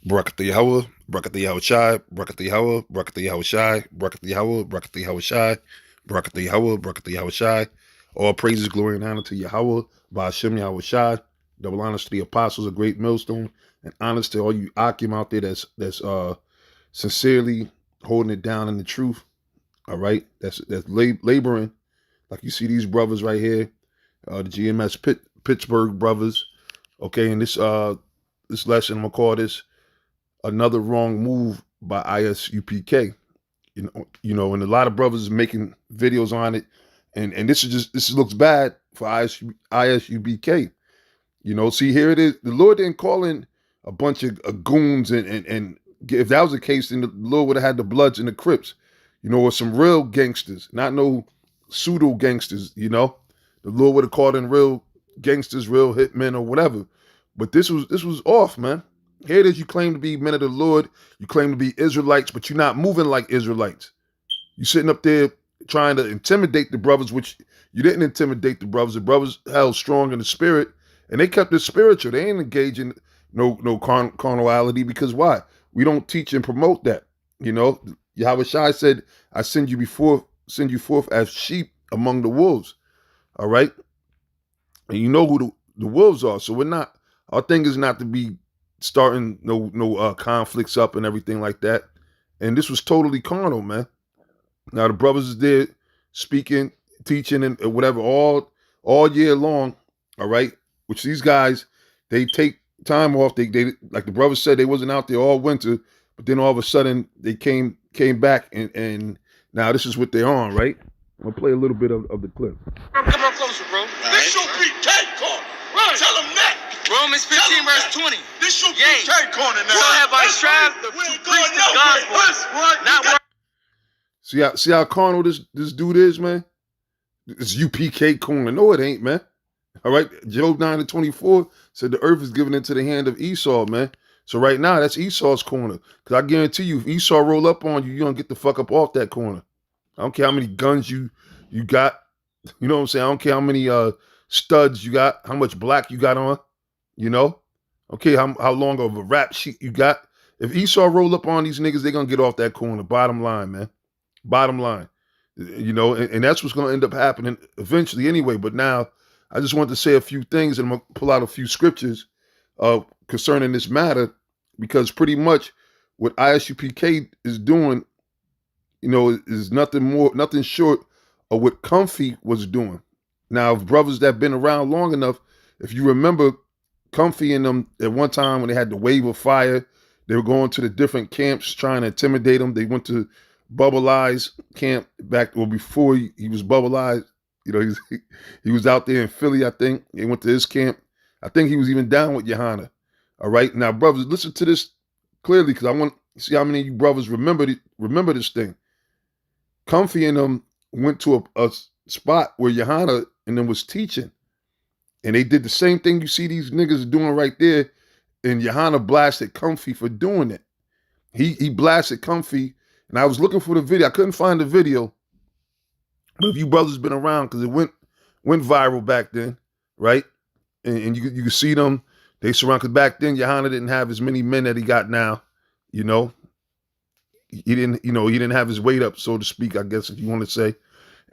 Brakat Yahweh, Brakat Yahweh Shai, Brakat Yahweh, Brakat Yahweh Shai, Brakat Yahweh, Brakat Yahweh Shai, Brakat Yahweh, Brakat Yahweh Shai. All praises, glory, and honor to Yahweh, by Hashem Yahweh Shai. Double honors to the apostles, a great millstone, and honors to all you Akim out there that's sincerely holding it down in the truth. All right, that's laboring, like you see these brothers right here, the GMS Pittsburgh brothers. Okay, and this lesson I'm gonna call this another wrong move by Isupk. And a lot of brothers is making videos on it, and this looks bad for Isubk. See, here it is. The Lord didn't call in a bunch of goons, and if that was the case, then the Lord would have had the Bloods and the Crips, or some real gangsters, not no pseudo gangsters. The Lord would have called in real gangsters, real hitmen, or whatever. But this was off, man. Here it is. You claim to be men of the Lord. You claim to be Israelites, but you're not moving like Israelites. You're sitting up there trying to intimidate the brothers, which you didn't intimidate the brothers. The brothers held strong in the spirit, and they kept it spiritual. They ain't engaging no carnality, because why? We don't teach and promote that. Yahweh Shai said, "I send you forth as sheep among the wolves." All right, and you know who the wolves are. So our thing is not to be starting no conflicts up and everything like that. And this was totally carnal, man. Now the brothers is there speaking, teaching, and whatever all year long. All right, which these guys, they take time off. They like the brothers said, they wasn't out there all winter, but then all of a sudden they came back, and now this is what they're on, right? I'll play a little bit of the clip. Come on closer, bro. This should be K-Corn. Right. Tell them that. Romans 15 verse 20. This should be K-Corn now. So have I strived to preach the gospel, not work. See how carnal this dude is, man? It's UPK corner. No, it ain't, man. All right. Job 9:24 said the earth is given into the hand of Esau, man. So right now, that's Esau's corner. Because I guarantee you, if Esau roll up on you, you're going to get the fuck up off that corner. I don't care how many guns you got. You know what I'm saying? I don't care how many studs you got, how much black you got on. Okay, how long of a rap sheet you got. If Esau roll up on these niggas, they're going to get off that corner. Bottom line, man. Bottom line. And that's what's going to end up happening eventually anyway. But now, I just want to say a few things, and I'm going to pull out a few scriptures concerning this matter, because pretty much what ISUPK is doing, is nothing short of what Comfy was doing. Now, if brothers that have been around long enough, if you remember Comfy and them at one time when they had the wave of fire, they were going to the different camps trying to intimidate them. They went to Bubble Eyes camp before he was Bubble Eyes. He was out there in Philly, I think. They went to his camp. I think he was even down with Johanna. All right. Now, brothers, listen to this clearly, because I want to see how many of you brothers remember this thing. Comfy and them went to a spot where Johanna and them was teaching. And they did the same thing you see these niggas doing right there. And Johanna blasted Comfy for doing it. He blasted Comfy. And I was looking for the video. I couldn't find the video. But if you brothers been around, because it went viral back then, right? And you can see them. They surround, because back then Johanna didn't have as many men that he got now. He didn't have his weight up, so to speak, I guess, if you want to say.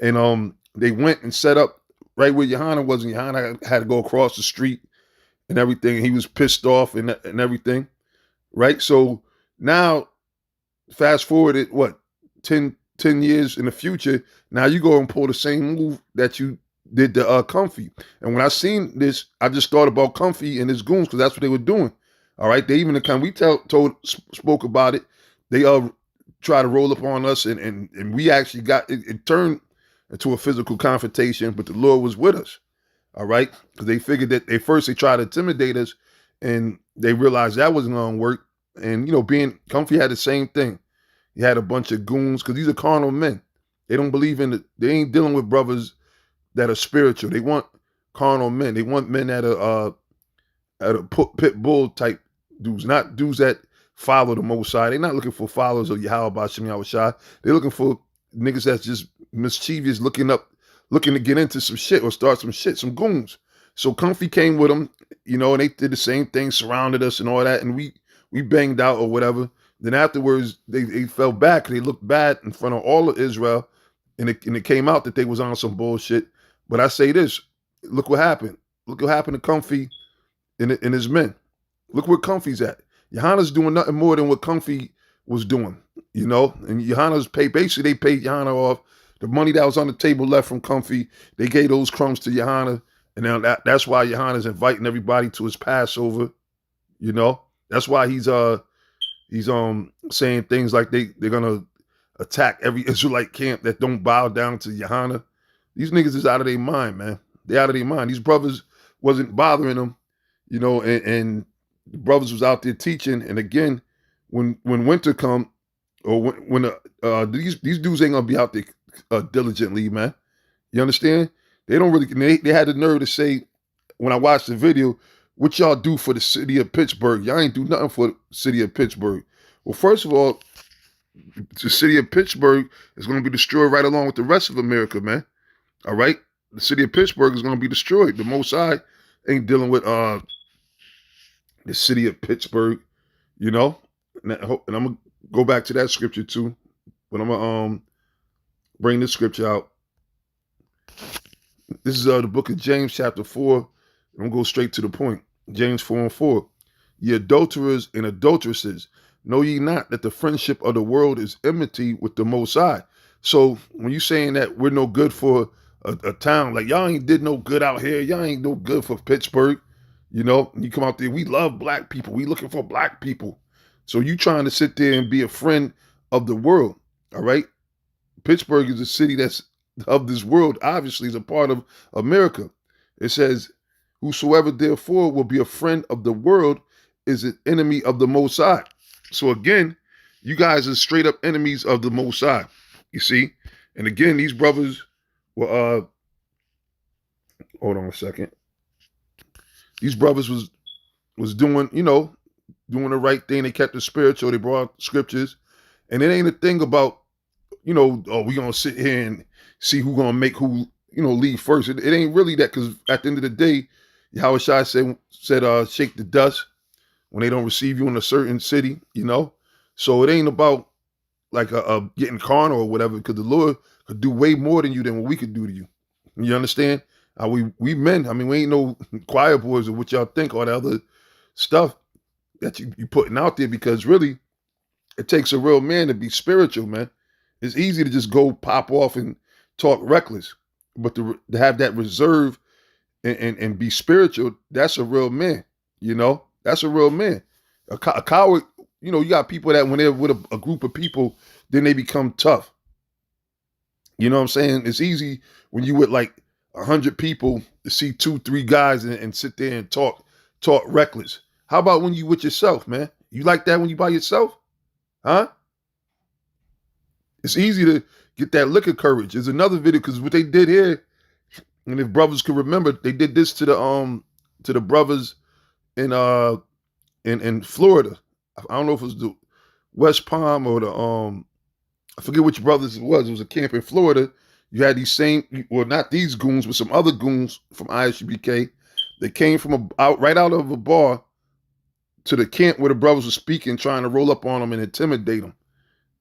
And they went and set up right where Johanna was, and Johanna had to go across the street and everything. He was pissed off and everything, right? So now, fast forward it, 10 years in the future, now you go and pull the same move that you did to Comfy. And when I seen this, I just thought about Comfy and his goons, because that's what they were doing. All right, they even spoke about it. They tried to roll up on us, and we actually got it turned into a physical confrontation, but the Lord was with us. All right, because they figured that they tried to intimidate us, and they realized that wasn't going to work. And being Comfy had the same thing. He had a bunch of goons, because these are carnal men. They don't believe in it. They ain't dealing with brothers that are spiritual. They want carnal men. They want men that are pit bull type dudes, not dudes that follow the Most High. They're not looking for followers of Yahweh B'Shem Yahweh Shai. They're looking for niggas that's just mischievous, looking to get into some shit or start some shit, some goons. So Comfy came with them, and they did the same thing, surrounded us and all that, and we we banged out or whatever. Then afterwards, they fell back. They looked bad in front of all of Israel, and it came out that they was on some bullshit. But I say this, look what happened. Look what happened to Comfy and his men. Look where Comfy's at. Johanna's doing nothing more than what Comfy was doing, you know? And Johanna's basically they paid Johanna off. The money that was on the table left from Comfy, they gave those crumbs to Johanna. And now that's why Johanna's inviting everybody to his Passover, you know? That's why he's saying things like they're gonna attack every Israelite camp that don't bow down to Johanna. These niggas is out of their mind, man. They out of their mind. These brothers wasn't bothering them, you know, and the brothers was out there teaching. And again, when winter come, or when these dudes ain't gonna be out there diligently, man. You understand? They don't really. They had the nerve to say when I watched the video, "What y'all do for the city of Pittsburgh? Y'all ain't do nothing for the city of Pittsburgh." Well, first of all, the city of Pittsburgh is going to be destroyed right along with the rest of America, man. All right, the city of Pittsburgh is going to be destroyed. The Most High ain't dealing with the city of Pittsburgh, you know. And I'm gonna go back to that scripture too, but I'm gonna bring this scripture out. This is the book of James, chapter 4. I'm gonna go straight to the point. James 4:4. Ye adulterers and adulteresses, know ye not that the friendship of the world is enmity with the Most High? So when you saying that we're no good for a town, like y'all ain't did no good out here, y'all ain't no good for Pittsburgh, you know, and you come out there, we love black people, we looking for black people. So you trying to sit there and be a friend of the world, all right? Pittsburgh is a city that's of this world, obviously is a part of America. It says, whosoever therefore will be a friend of the world is an enemy of the Most High. So again, you guys are straight up enemies of the Most High, you see? And again, these brothers were, hold on a second. These brothers was doing, you know, doing the right thing. They kept the spiritual, they brought scriptures. And it ain't a thing about, you know, oh, we gonna sit here and see who gonna make who, you know, leave first. It ain't really that, because at the end of the day, Yahweh Shai said, shake the dust when they don't receive you in a certain city, you know. So it ain't about like getting carnal or whatever, because the Lord could do way more than you than what we could do to you. You understand? We men, I mean, we ain't no choir boys or what y'all think, all the other stuff that you putting out there, because really, it takes a real man to be spiritual, man. It's easy to just go pop off and talk reckless, but to have that reserve and be spiritual, that's a real man, you know? That's a real man. A coward, you know, you got people that when they're with a group of people, then they become tough. You know what I'm saying? It's easy when you with like 100 people to see 2-3 guys and sit there and talk reckless. How about when you with yourself, man? You like that when you by yourself? Huh? It's easy to get that liquor courage. There's another video, because what they did here, and if brothers could remember, they did this to the brothers in Florida. I don't know if it was the West Palm or the I forget which brothers it was. It was a camp in Florida. You had these same, well, not these goons, but some other goons from Isupk. They came from right out of a bar to the camp where the brothers were speaking, trying to roll up on them and intimidate them.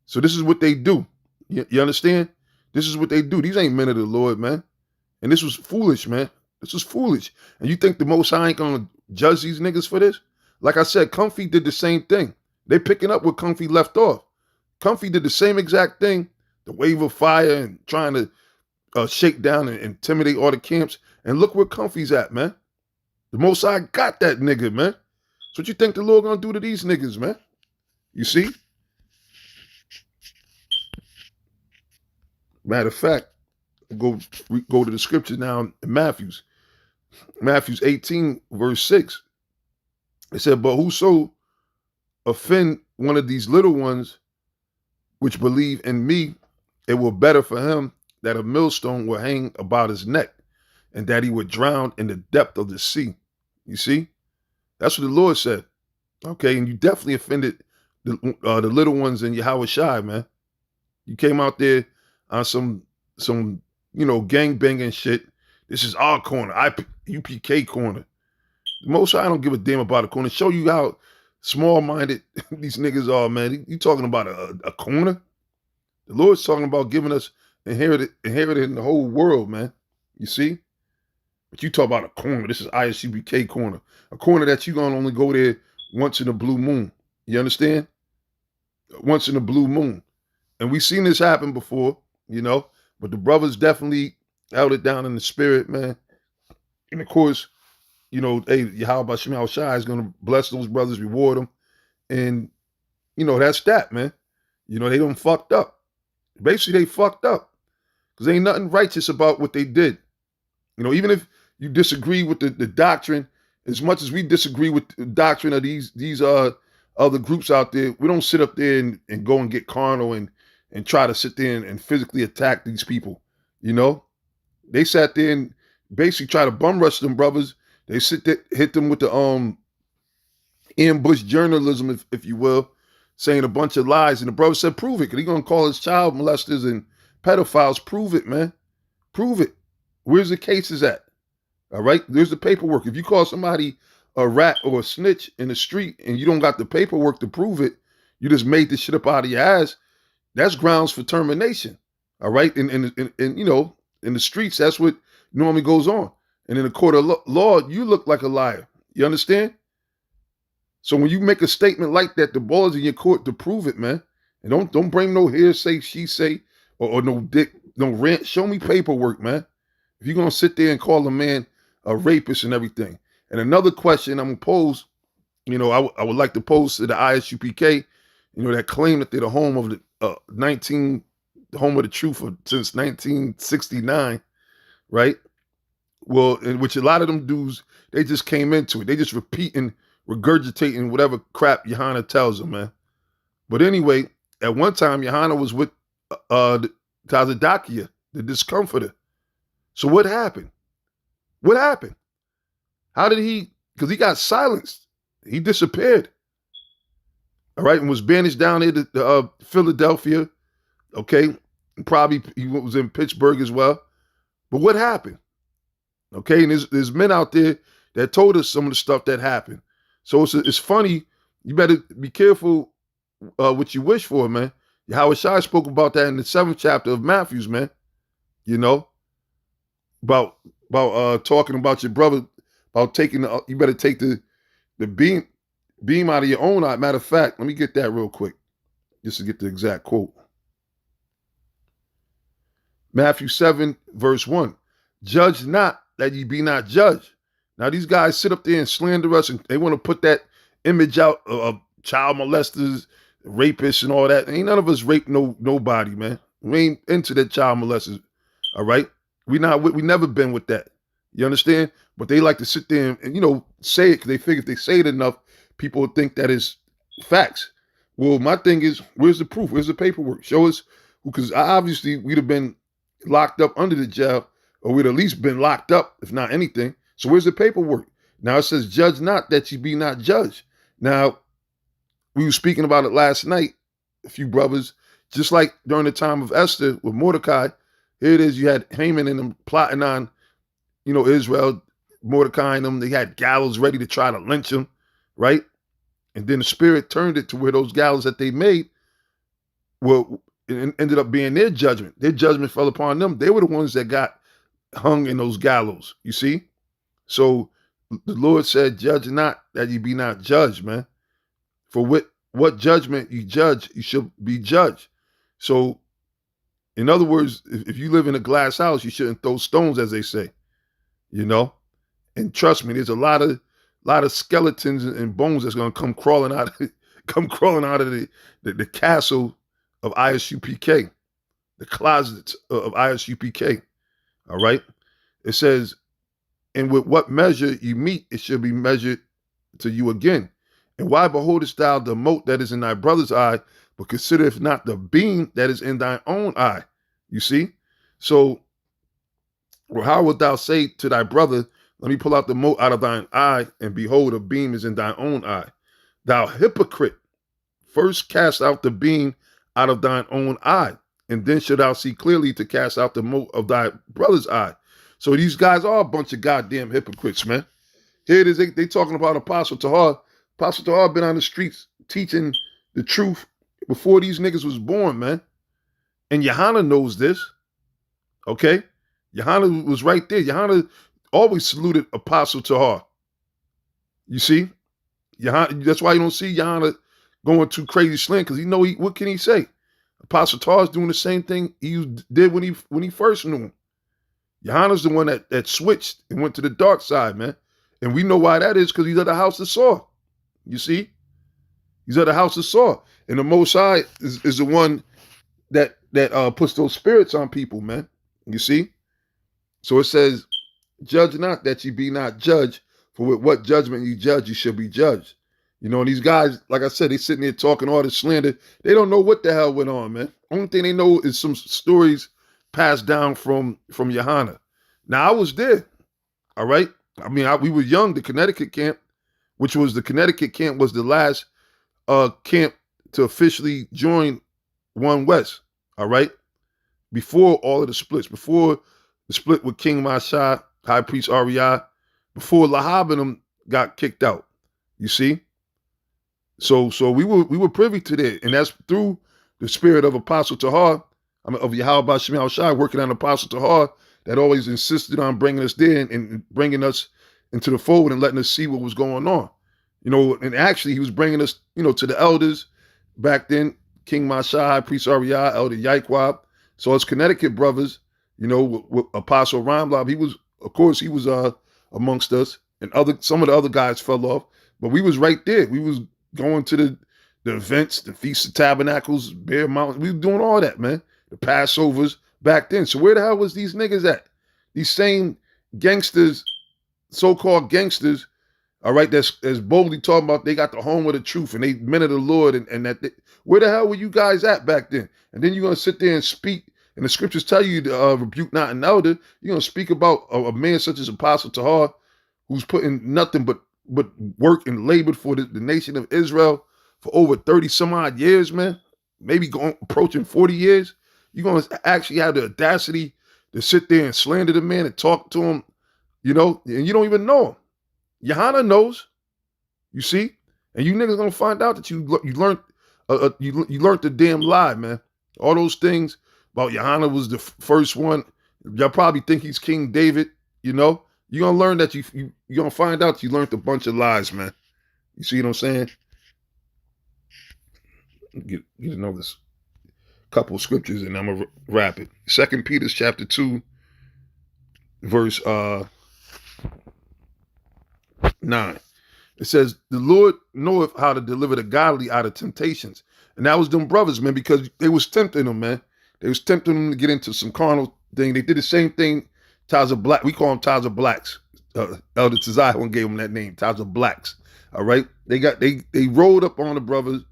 So this is what they do. You understand? This is what they do. These ain't men of the Lord, man. And this was foolish, man. This was foolish. And you think the Most High ain't gonna judge these niggas for this? Like I said, Comfy did the same thing. They picking up where Comfy left off. Comfy did the same exact thing, the wave of fire and trying to shake down and intimidate all the camps. And look where Comfy's at, man. The Most High got that nigga, man. So what you think the Lord gonna do to these niggas, man? You see? Matter of fact, go to the scripture now in Matthews 18, verse 6. It said, but whoso offend one of these little ones which believe in me, it were better for him that a millstone will hang about his neck, and that he would drown in the depth of the sea. You see? That's what the Lord said. Okay, and you definitely offended the little ones in Yahweh Shai, man. You came out there on some you know, gang banging shit. This is our corner, UPK corner. The Most High don't give a damn about a corner. Show you how Small-minded these niggas are, man. You talking about a corner? The Lord's talking about giving us inheriting the whole world, man. You see? But you talk about a corner. This is ISUPK corner. A corner that you gonna only go there once in a blue moon. You understand? Once in a blue moon. And we've seen this happen before, you know. But the brothers definitely held it down in the spirit, man. And of course, you know, hey, Yahweh Shema Shai is gonna bless those brothers, reward them. And, you know, that's that, man. You know, they done fucked up. Basically, they fucked up. Because ain't nothing righteous about what they did. You know, even if you disagree with the doctrine, as much as we disagree with the doctrine of these other groups out there, we don't sit up there and go and get carnal and try to sit there and physically attack these people. You know? They sat there and basically try to bum rush them brothers. They hit them with the ambush journalism, if you will, saying a bunch of lies. And the brother said, prove it. Because he's going to call his child molesters and pedophiles. Prove it, man. Prove it. Where's the cases at? All right? There's the paperwork. If you call somebody a rat or a snitch in the street and you don't got the paperwork to prove it, you just made this shit up out of your ass, that's grounds for termination. All right? And you know, in the streets, that's what normally goes on. And in the court of law, you look like a liar. You understand? So when you make a statement like that, the ball is in your court to prove it, man. And don't bring no hearsay, she say, or no dick, no rant. Show me paperwork, man. If you're gonna sit there and call a man a rapist and everything. And another question I'm gonna pose, you know, I would like to pose to the ISUPK, you know, that claim that they're the home of the home of the truth since 1969, right? Well, in which a lot of them dudes, they just came into it. They just repeating, regurgitating whatever crap Johanna tells them, man. But anyway, at one time, Johanna was with Tazadakia, the discomforter. So what happened? What happened? How did he, because he got silenced. He disappeared. All right, and was banished down here to Philadelphia. Okay, and probably he was in Pittsburgh as well. But what happened? Okay, and there's men out there that told us some of the stuff that happened. So it's funny. You better be careful what you wish for, man. Yahweh Shai spoke about that in the 7th chapter of Matthew, man. You know, about talking about your brother, about taking you better take the beam out of your own eye. Matter of fact, let me get that real quick, just to get the exact quote. Matthew 7, verse 1. Judge not that ye be not judged. Now these guys sit up there and slander us, and they want to put that image out of child molesters, rapists, and all that. Ain't none of us rape nobody, man. We ain't into that child molesters. All right, we never been with that. You understand? But they like to sit there and you know, say it because they figure if they say it enough, people would think that is facts. Well, my thing is, where's the proof? Where's the paperwork? Show us, because obviously we'd have been locked up under the jail, or we'd at least been locked up, if not anything. So where's the paperwork? Now it says, judge not that ye be not judged. Now, we were speaking about it last night, a few brothers, just like during the time of Esther with Mordecai. Here it is, you had Haman and them plotting on, you know, Israel, Mordecai and them. They had gallows ready to try to lynch him, right? And then the Spirit turned it to where those gallows that they made, well, it ended up being their judgment. Their judgment fell upon them. They were the ones that got hung in those gallows, you see? So the Lord said, judge not that ye be not judged, man. For what judgment you judge, you shall be judged. So, in other words, if you live in a glass house, you shouldn't throw stones, as they say, you know? And trust me, there's a lot of skeletons and bones that's going to come crawling out of the castle of ISUPK, the closets of ISUPK. All right? It says, and with what measure you meet, it shall be measured to you again. And why beholdest thou the mote that is in thy brother's eye, but considereth not the beam that is in thine own eye? You see? So, or how wilt thou say to thy brother, let me pull out the mote out of thine eye, and behold, a beam is in thine own eye? Thou hypocrite, first cast out the beam out of thine own eye, and then shalt thou see clearly to cast out the mote of thy brother's eye. So these guys are a bunch of goddamn hypocrites, man. Here it is, they talking about Apostle Tahar, Apostle Tahar been on the streets teaching the truth before these niggas was born, man. And Johanna knows this, okay? Johanna was right there. Johanna always saluted Apostle Tahar. You see? That's why you don't see Johanna going too crazy slang, because what can he say? Apostle Tahar is doing the same thing he did when he first knew him. Johanna's the one that switched and went to the dark side, man. And we know why that is, because he's at the house of Saul. You see? He's at the house of Saul. And the Most High is the one that puts those spirits on people, man. You see? So it says, judge not that ye be not judged, for with what judgment you judge, you shall be judged. You know, and these guys, like I said, they sitting there talking all this slander. They don't know what the hell went on, man. Only thing they know is some stories passed down from Johanna. Now, I was there, all right? I mean, we were young. The Connecticut camp, was the last camp to officially join One West, all right? Before all of the splits, before the split with King Masha, High Priest REI, before Lahab and them got kicked out, you see? So we were privy to that, and that's through the spirit of Apostle Tahar, of Yahweh Bashem Yahushai, working on Apostle Tahar, that always insisted on bringing us there and bringing us into the fold and letting us see what was going on. You know, and actually he was bringing us, to the elders back then, King Masha, High Priest REI, Elder Yaikwab. So as Connecticut brothers, with Apostle Ramlob, he was amongst us, and some of the other guys fell off, but we was right there. We was going to the events, the Feast of Tabernacles, Bear Mountain. We were doing all that, man. The Passovers back then. So where the hell was these niggas at? These same gangsters, so-called gangsters, all right, that's as boldly talking about they got the home of the truth and they men of the Lord, and where the hell were you guys at back then? And then you're going to sit there and speak, and the scriptures tell you to rebuke not an elder. You're going to speak about a man such as Apostle Tahar, who's putting nothing but work and labored for the nation of Israel for over 30 some odd years, man, maybe approaching 40 years. You're going to actually have the audacity to sit there and slander the man and talk to him, and you don't even know him. Johanna knows, you see, and you niggas gonna find out that you learned the damn lie, man. All those things about Johanna was the first one. Y'all probably think he's King David, You're gonna learn that you're gonna find out you learned a bunch of lies, man. You see what I'm saying? Get another couple of scriptures and I'm gonna wrap it. 2 Peter chapter 2, verse 9. It says, the Lord knoweth how to deliver the godly out of temptations. And that was them brothers, man, because they was tempting them, man. They was tempting them to get into some carnal thing. They did the same thing, Ties of Black. We call them Ties of Blacks. Elder Tazai gave them that name, Ties of Blacks. All right? They rolled up on the brothers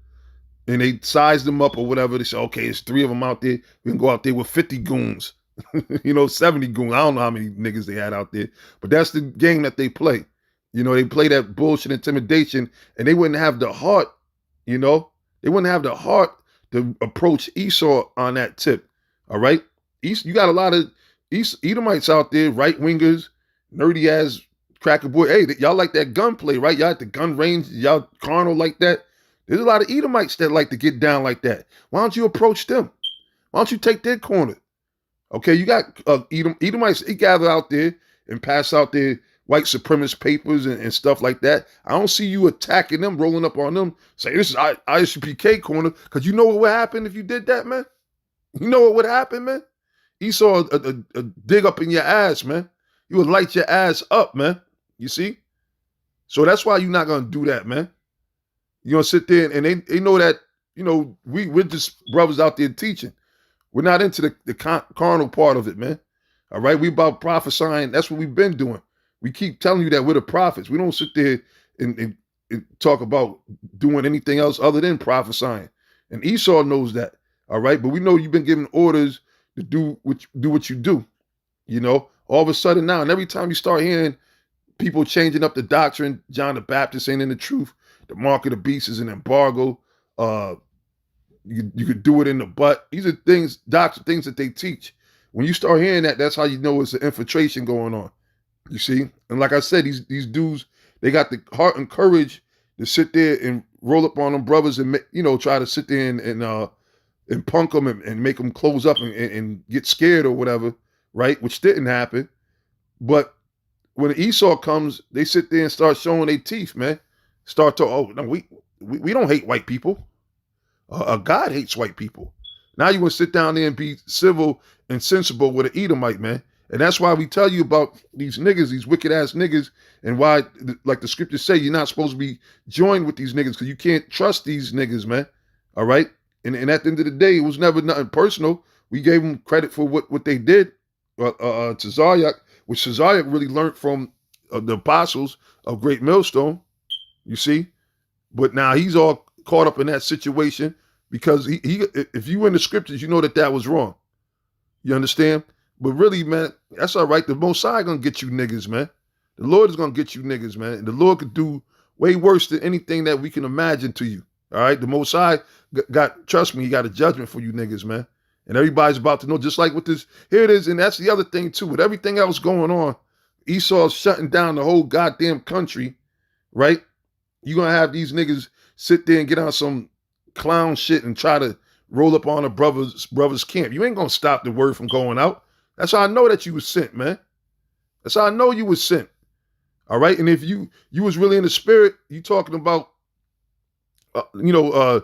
and they sized them up or whatever. They said, okay, there's 3 of them out there. We can go out there with 50 goons. 70 goons. I don't know how many niggas they had out there. But that's the game that they play. They play that bullshit intimidation, and they wouldn't have the heart, they wouldn't have the heart to approach Esau on that tip. All right? You got a lot of Edomites out there, right-wingers, nerdy-ass cracker boy. Hey, y'all like that gunplay, right? Y'all at the gun range, y'all carnal like that. There's a lot of Edomites that like to get down like that. Why don't you approach them? Why don't you take their corner? Okay, you got Edomites, they gather out there and pass out their white supremacist papers and stuff like that. I don't see you attacking them, rolling up on them, say this is ISUPK corner, because you know what would happen if you did that, man? You know what would happen, man? Esau a dig up in your ass, man. You would light your ass up, man. You see? So that's why you're not going to do that, man. You're going to sit there and they know that, we're just brothers out there teaching. We're not into the carnal part of it, man. All right? We about prophesying. That's what we've been doing. We keep telling you that we're the prophets. We don't sit there and talk about doing anything else other than prophesying. And Esau knows that, all right? But we know you've been given orders to do what you do, All of a sudden now, and every time you start hearing people changing up the doctrine, John the Baptist ain't in the truth, the mark of the beast is an embargo, you could do it in the butt. These are things that they teach. When you start hearing that, that's how you know it's an infiltration going on. You see? And like I said, these dudes, they got the heart and courage to sit there and roll up on them brothers and, you know, try to sit there and punk them and make them close up and get scared or whatever, right? Which didn't happen. But when Esau comes, they sit there and start showing their teeth, man. Start to, oh, no, we don't hate white people. God hates white people. Now you want to sit down there and be civil and sensible with an Edomite, man. And that's why we tell you about these niggas, these wicked ass niggas, and why, like the scriptures say, you're not supposed to be joined with these niggas because you can't trust these niggas, man. All right? And at the end of the day, it was never nothing personal. We gave them credit for what they did to Zaryak, which Zaryak really learned from the apostles of Great Millstone, you see? But now he's all caught up in that situation because he if you in the scriptures, you know that was wrong. You understand? But really, man, that's all right. The Most High gonna get you niggas, man. The Lord is gonna get you niggas, man. And the Lord could do way worse than anything that we can imagine to you. All right? The Most High trust me, he got a judgment for you niggas, man. And everybody's about to know, just like with this, here it is, and that's the other thing too. With everything else going on, Esau's shutting down the whole goddamn country, right? You're gonna have these niggas sit there and get on some clown shit and try to roll up on a brother's camp. You ain't gonna stop the word from going out. That's how I know that you was sent, man. That's how I know you was sent. All right. And if you was really in the spirit, you talking about, we're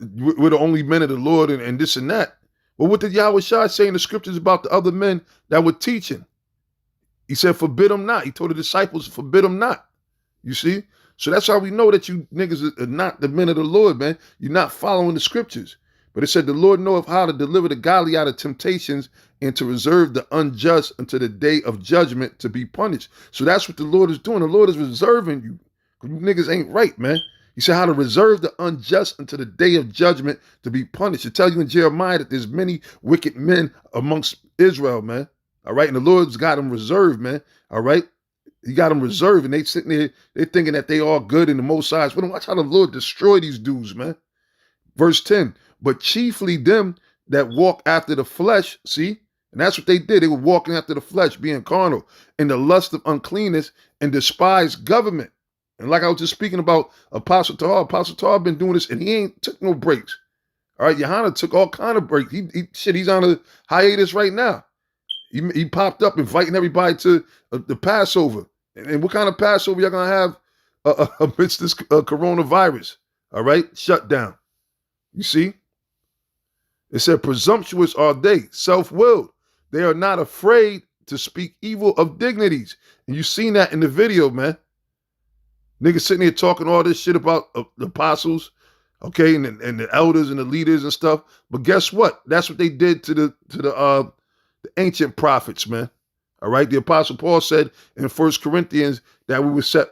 the only men of the Lord and this and that. Well, what did Yahweh Shai say in the scriptures about the other men that were teaching? He said, forbid them not. He told the disciples, forbid them not. You see? So that's how we know that you niggas are not the men of the Lord, man. You're not following the scriptures. But it said, the Lord knoweth how to deliver the godly out of temptations and to reserve the unjust until the day of judgment to be punished. So that's what the Lord is doing. The Lord is reserving you. You niggas ain't right, man. He said how to reserve the unjust until the day of judgment to be punished. It tells you in Jeremiah that there's many wicked men amongst Israel, man. All right. And the Lord's got them reserved, man. All right. He got them reserved, and they sitting there, they thinking that they all good in the Most High. But watch how the Lord destroy these dudes, man. Verse 10, but chiefly them that walk after the flesh, see? And that's what they did. They were walking after the flesh, being carnal, in the lust of uncleanness and despise government. And like I was just speaking about Apostle Tahar been doing this, and he ain't took no breaks. All right, Yohana took all kind of breaks. He's on a hiatus right now. He popped up inviting everybody to the Passover. And what kind of Passover y'all gonna have amidst this coronavirus? All right, shut down. You see? It said, presumptuous are they, self-willed. They are not afraid to speak evil of dignities. And you seen that in the video, man. Niggas sitting here talking all this shit about the apostles, okay, and the elders and the leaders and stuff. But guess what? That's what they did to the ancient prophets, man. All right. The Apostle Paul said in 1 Corinthians that we would set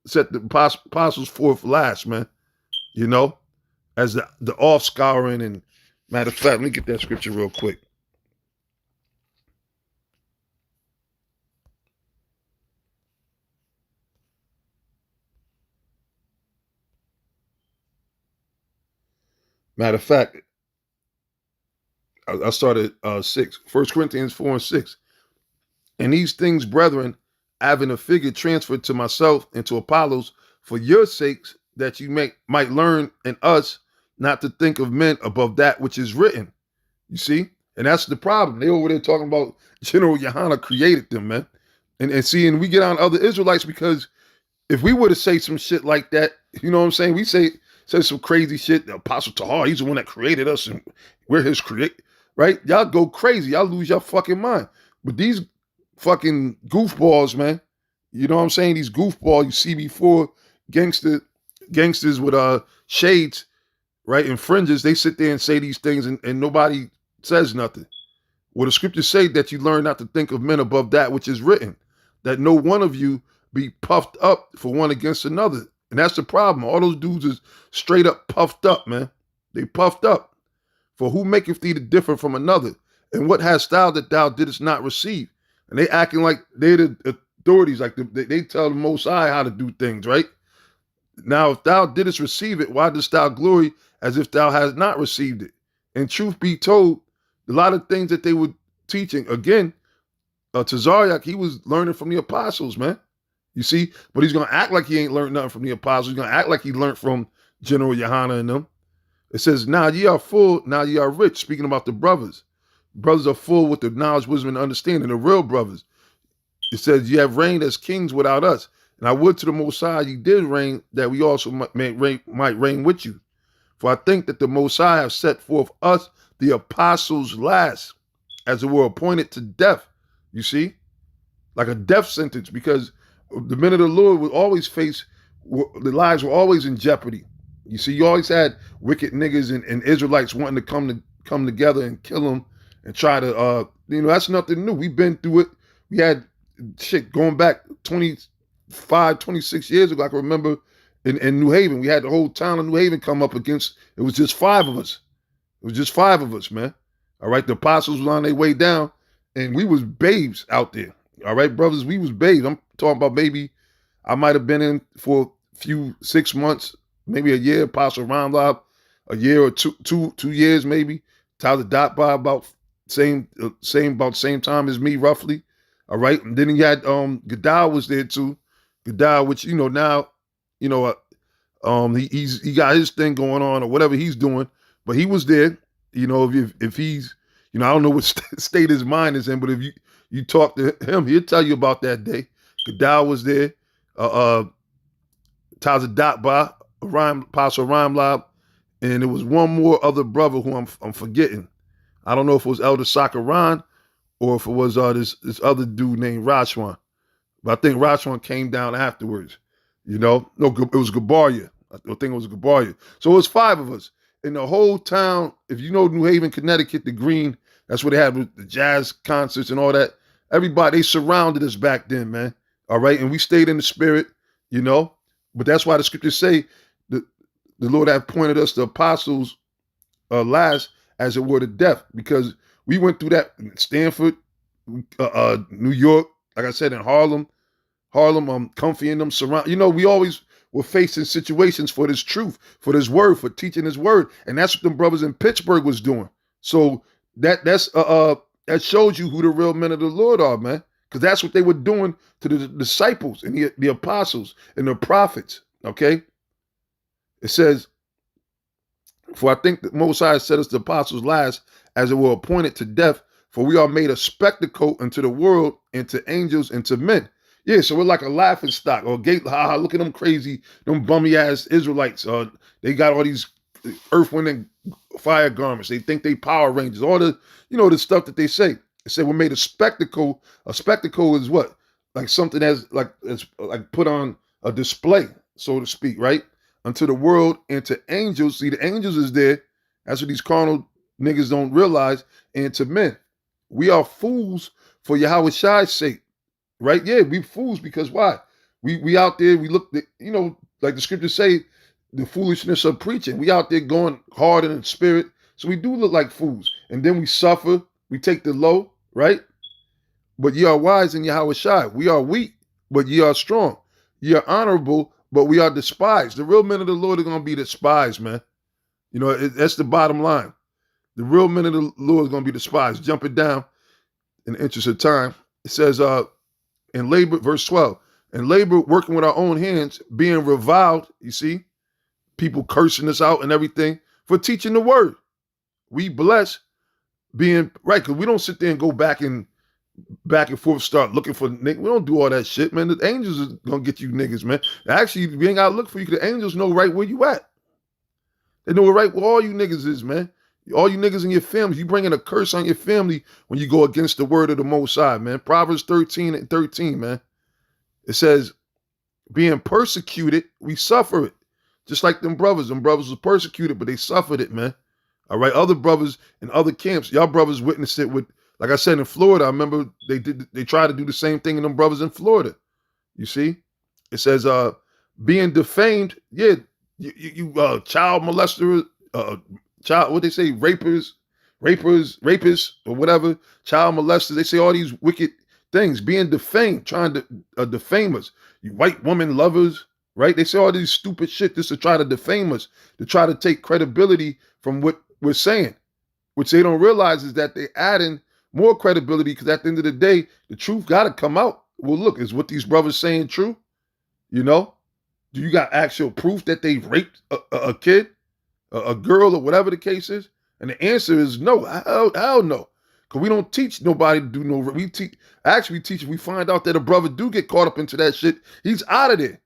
the apostles forth last, man. You know, as the off-scouring. And matter of fact, let me get that scripture real quick. Matter of fact, I started 6, 1 Corinthians 4 and 6. And these things, brethren, having a figure transferred to myself and to Apollos for your sakes, that you might learn in us not to think of men above that which is written. You see? And that's the problem. They over there talking about General Yohana created them, man. And see, and we get on other Israelites because if we were to say some shit like that, you know what I'm saying? We say some crazy shit. The Apostle Tahar, he's the one that created us and we're his right? Y'all go crazy. Y'all lose your fucking mind. But these fucking goofballs, man, you know what I'm saying? These goofballs you see before, gangsters with shades, right, and fringes, they sit there and say these things and nobody says nothing. Well, the scriptures say that you learn not to think of men above that which is written, that no one of you be puffed up for one against another. And that's the problem. All those dudes is straight up puffed up, man. They puffed up. For who maketh thee to differ from another? And what hast thou that thou didst not receive? And they acting like they're the authorities, like they tell the Most High how to do things, right? Now, if thou didst receive it, why dost thou glory as if thou hast not received it? And truth be told, a lot of things that they were teaching, again, to Zaryak, he was learning from the apostles, man. You see? But he's going to act like he ain't learned nothing from the apostles. He's going to act like he learned from General Yohana and them. It says, now ye are full, now ye are rich. Speaking about the brothers. Brothers are full with the knowledge, wisdom, and understanding. The real brothers. It says, you have reigned as kings without us. And I would to the Most High, you did reign, that we also might reign with you. For I think that the Most High have set forth us, the apostles, last, as it were appointed to death. You see? Like a death sentence, because the men of the Lord would always face, the lives were always in jeopardy. You see, you always had wicked niggas and Israelites wanting to come together and kill them and try to, that's nothing new. We've been through it. We had shit going back 25, 26 years ago. I can remember in New Haven, we had the whole town of New Haven come up against, it was just 5 of us. It was just 5 of us, man. All right, the apostles was on their way down, and we was babes out there. All right, brothers, we was babes. I'm talking about maybe I might have been in for a few 6 months, maybe a year. Apostle Ramlob, a year or two years maybe. Tyler Dot by about same time as me roughly. All right, and then he had Gadal was there too. Gadal, which now, he got his thing going on or whatever he's doing, but he was there. If he's, I don't know what state his mind is in, but if you talk to him, he'll tell you about that day. Gadal was there. Taza Datba, Apostle Ramlob, and there was one more other brother who I'm forgetting. I don't know if it was Elder Sakaran or if it was this other dude named Rashwan. But I think Rashwan came down afterwards. No, it was Gabaria. I think it was Gabaria. So it was 5 of us. In the whole town, if you know New Haven, Connecticut, the Green, that's what they had with the jazz concerts and all that. Everybody, they surrounded us back then, man. All right, and we stayed in the spirit, But that's why the scriptures say that the Lord have pointed us the apostles last, as it were, to death, because we went through that in Stanford, New York, like I said, in Harlem, Comfy in them surround. We always were facing situations for this truth, for this word, for teaching this word, and that's what them brothers in Pittsburgh was doing. So that shows you who the real men of the Lord are, man, because that's what they were doing to the disciples and the apostles and the prophets. Okay, it says, for I think that Most High set us the apostles last, as it were appointed to death, for we are made a spectacle unto the world and to angels and to men. Yeah, so we're like a laughing stock or gate. Look at them crazy, them bummy ass Israelites. They got all these earth, wind, and fire garments. They think they Power Rangers. All the, the stuff that they say. They say we're made a spectacle. A spectacle is what? Like something that's like put on a display, so to speak, right? Unto the world and to angels. See, the angels is there. That's what these carnal niggas don't realize. And to men, we are fools for Yahweh Shai's sake. Right? Yeah, we fools because why? We out there, we look, like the scriptures say, the foolishness of preaching. We out there going hard in the spirit. So we do look like fools. And then we suffer. We take the low, right? But ye are wise in Yahweh Shai. We are weak, but ye are strong. Ye are honorable, but we are despised. The real men of the Lord are going to be despised, man. That's the bottom line. The real men of the Lord are going to be despised. Jumping down in the interest of time. It says, in labor, verse 12, and labor working with our own hands, being reviled, you see, people cursing us out and everything for teaching the word. We bless being right, because we don't sit there and go back and forth, start looking for niggas. We don't do all that shit, man. The angels is gonna get you niggas, man. Actually, we ain't gotta look for you, because the angels know right where you at. They know right where all you niggas is, man. All you niggas in your families, you bringing a curse on your family when you go against the word of the Most High, man. Proverbs 13:13, man. It says, being persecuted, we suffer it. Just like them brothers. Them brothers were persecuted, but they suffered it, man. All right, other brothers in other camps, y'all brothers witnessed it with, like I said, in Florida. I remember they tried to do the same thing in them brothers in Florida. You see? It says, being defamed, yeah, you child molester, what they say, rapists, or whatever, child molesters. They say all these wicked things, being defamed, trying to defame us. You white woman lovers, right? They say all these stupid shit just to try to defame us, to try to take credibility from what we're saying, which they don't realize is that they're adding more credibility, because at the end of the day, the truth got to come out. Well, look, is what these brothers saying true? You know? Do you got actual proof that they raped a kid, a girl, or whatever the case is? And the answer is no. Hell no. Because we don't teach nobody to do no. We teach. Actually, we teach. If we find out that a brother do get caught up into that shit, he's out of there.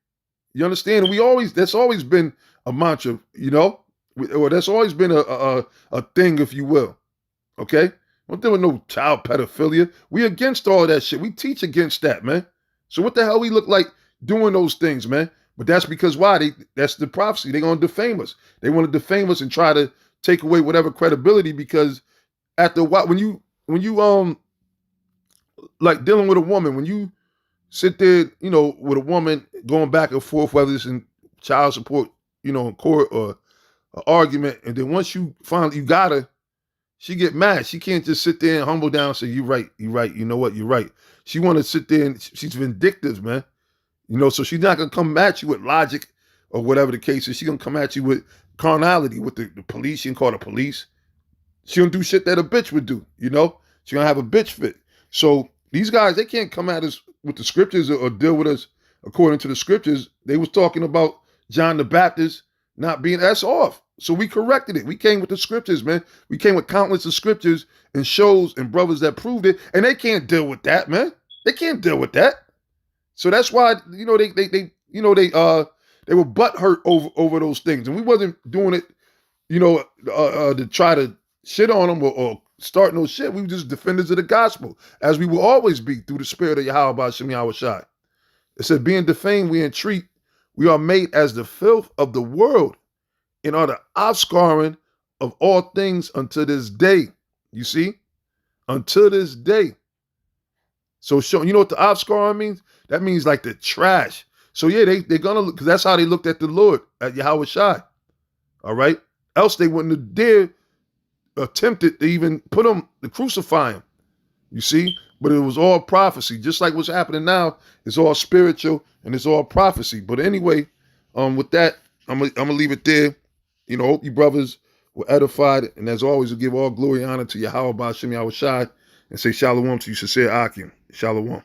You understand? That's always been a mantra, you know, or that's always been a thing, if you will. Okay, we're doing no child pedophilia. We against all that shit. We teach against that, man. So what the hell we look like doing those things, man? But that's because why? That's the prophecy. They're gonna defame us. They want to defame us and try to take away whatever credibility, because after a while, when you like dealing with a woman, when you sit there, you know, with a woman going back and forth, whether it's in child support, you know, in court or an argument, and then once you finally you got her, she get mad. She can't just sit there and humble down and say, "You're right, you're right. You know what? You're right." She want to sit there and she's vindictive, man. You know, so she's not gonna come at you with logic or whatever the case is. She's gonna come at you with carnality, with the police. She can call the police. She don't do shit that a bitch would do, you know? She gonna have a bitch fit. So these guys, they can't come at us with the scriptures or deal with us according to the scriptures. They was talking about John the Baptist not being, that's off. So we corrected it. We came with the scriptures, man. We came with countless of scriptures and shows and brothers that proved it, and they can't deal with that, man. They can't deal with that. So that's why, you know, they were butthurt over those things, and we wasn't doing it, you know, to try to shit on them or start no shit. We were just defenders of the gospel, as we will always be through the spirit of Yahweh B'Shem Yahweh Shai. It said, being defamed, we entreat, we are made as the filth of the world, and are the offscouring of all things unto this day. You see? Until this day. So you know what the offscouring means? That means like the trash. So yeah, they're gonna look, because that's how they looked at the Lord, at Yahweh Shai. All right? Else they wouldn't have dared attempted to even put him to crucify him. You see? But it was all prophecy. Just like what's happening now, it's all spiritual and it's all prophecy. But anyway, with that, I'm gonna leave it there. You know, hope you brothers were edified. And as always, we'll give all glory and honor to Yahweh B'Shem Yahweh Shai and say shalom to you, sincere Akim. Shalom.